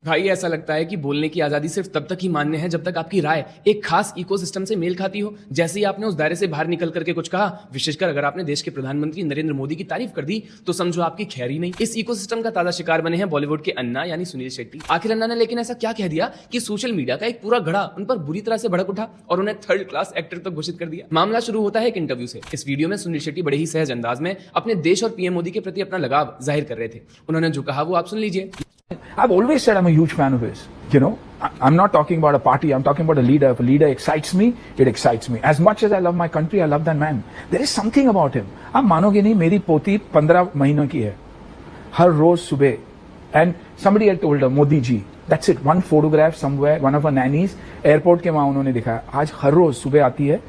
भाई ऐसा लगता है कि बोलने की आजादी सिर्फ तब तक ही मान्य है जब तक आपकी राय एक खास इकोसिस्टम से मेल खाती हो। जैसे ही आपने उस दायरे से बाहर निकल करके कुछ कहा, विशेषकर अगर आपने देश के प्रधानमंत्री नरेंद्र मोदी की तारीफ कर दी, तो समझो आपकी खैर ही नहीं। इस इकोसिस्टम का ताजा शिकार बने हैं बॉलीवुड के अन्ना यानी सुनील शेट्टी। आखिर अन्ना ने लेकिन ऐसा क्या कह दिया कि सोशल मीडिया का एक पूरा घड़ा उन पर बुरी तरह से भड़क उठा और उन्हें थर्ड क्लास एक्टर तक घोषित कर दिया। मामला शुरू होता है एक इंटरव्यू से। इस वीडियो में सुनील शेट्टी बड़े ही सहज अंदाज में अपने देश और पीएम मोदी के प्रति अपना लगाव जाहिर कर रहे थे। उन्होंने जो कहा वो आप सुन लीजिए। I've always said I'm a huge fan of his. You know, I'm not talking about a party. I'm talking about a leader. If a leader excites me, it excites me. As much as I love my country, I love that man. There is something about him. आप मानोगे नहीं, मेरी पोती 15 महीनों की है. हर रोज सुबह. And somebody had told her, Modi ji. That's it. One photograph somewhere, one of her nannies, airport के वहाँ उन्होंने दिखाया. आज हर रोज सुबह आती है.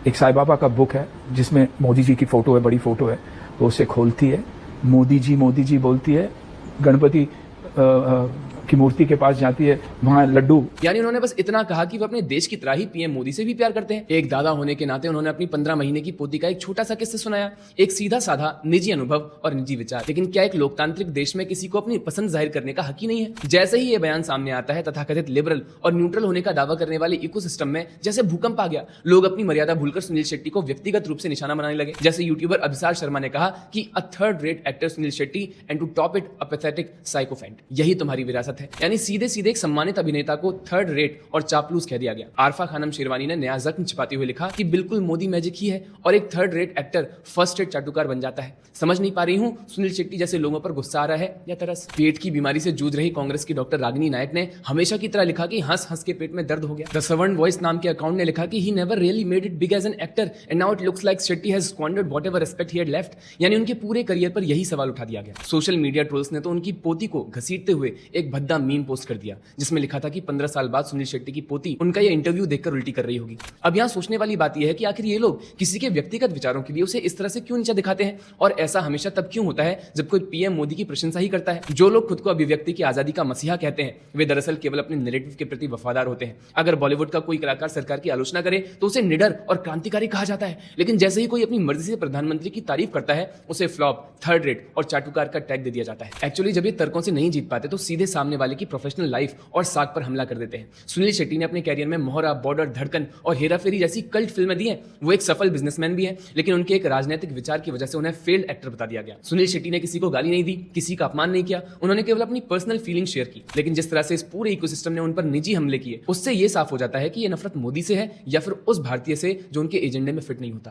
एक साईं बाबा का बुक है जिसमें मोदी जी की फोटो है, बड़ी फोटो है. वो उसे खोलती है. मोदी जी बोलती है. गणपति की मूर्ति के पास जाती है, वहां लड्डू। यानी उन्होंने बस इतना कहा कि वो अपने देश की तरह ही पीएम मोदी से भी प्यार करते हैं। एक दादा होने के नाते उन्होंने अपनी 15 महीने की पोती का एक छोटा सा किस्सा सुनाया, एक सीधा साधा निजी अनुभव और निजी विचार। लेकिन क्या एक लोकतांत्रिक देश में किसी को अपनी पसंद जाहिर करने का हक ही नहीं है? जैसे ही ये बयान सामने आता है, तथाकथित लिबरल और न्यूट्रल होने का दावा करने वाले इकोसिस्टम में जैसे भूकंप आ गया। लोग अपनी मर्यादा भूलकर सुनील शेट्टी को व्यक्तिगत रूप से निशाना बनाने लगे। जैसे यूट्यूबर अभिसार शर्मा ने कहा कि a third rate actor Sunil Shetty and to top it a pathetic sycophant. यही तुम्हारी विरासत है। यानी सीधे सीधे एक सम्मानित अभिनेता को थर्ड रेट और चापलूस कह दिया गया। आरफा खानम शेरवानी ने नया जख्म छिपाते हुए लिखा कि बिल्कुल मोदी मैजिक ही है और एक third rate actor first rate चाटुकार बन जाता है। समझ नहीं पा रही हूं सुनील शेट्टी जैसे लोगों पर गुस्सा आ रहा है या तरस। पेट की बीमारी से जूझ रही कांग्रेस की डॉक्टर रागिनी नायक ने हमेशा की तरह लिखा कि हंस हंस के पेट में दर्द हो गया। द सर्वेंट वॉइस नाम के अकाउंट ने लिखा कि he never really made it big as an actor and now it looks like Shetty has squandered whatever respect he had left. यानी उनके पूरे करियर पर यही सवाल उठा दिया गया। सोशल मीडिया ट्रोल्स ने तो उनकी पोती को घसीटते हुए एक भद्दा मीम पोस्ट कर दिया जिसमें लिखा था कि 15 साल बाद सुनील शेट्टी की पोती उनका ये इंटरव्यू देखकर उल्टी कर रही होगी। अब यहाँ सोचने वाली बात यह है कि आखिर ये लोग किसी के व्यक्तिगत विचारों के लिए उसे इस तरह से क्यों नीचा दिखाते हैं, और ऐसा हमेशा तब क्यों होता है जब कोई पीएम मोदी की प्रशंसा ही करता है। जो लोग खुद को अभिव्यक्ति की आजादी का मसीहा कहते हैं, वे दरअसल केवल अपने नैरेटिव के प्रति वफादार होते हैं। अगर बॉलीवुड का कोई कलाकार सरकार की आलोचना करे तो उसे निडर और क्रांतिकारी कहा जाता है, लेकिन जैसे ही कोई अपनी मर्जी से प्रधानमंत्री की तारीफ करता है, उसे फ्लॉप, थर्ड रेट और चाटुकार का टैग दे दिया जाता है। एक्चुअली जब ये तर्कों से नहीं जीत पाते तो सीधे सामने वाले की प्रोफेशनल लाइफ और साख पर हमला कर देते हैं। सुनील शेट्टी ने अपने कैरियर में मोहरा, बॉर्डर, धड़कन और हेरा फेरी जैसी कल्ट फिल्में दी हैं। वो एक सफल बिजनेसमैन भी हैं, लेकिन उनके एक राजनीतिक विचार की वजह से उन्हें फेल्ड एक्टर बता दिया गया। सुनील शेट्टी ने किसी को गाली नहीं दी, किसी का अपमान नहीं किया, उन्होंने केवल अपनी पर्सनल फीलिंग शेयर की। लेकिन जिस तरह से इस पूरे इकोसिस्टम ने उन पर निजी हमले किए, उससे ये साफ हो जाता है कि ये नफरत मोदी से है या फिर उस भारतीय से जो उनके एजेंडे में फिट नहीं होता।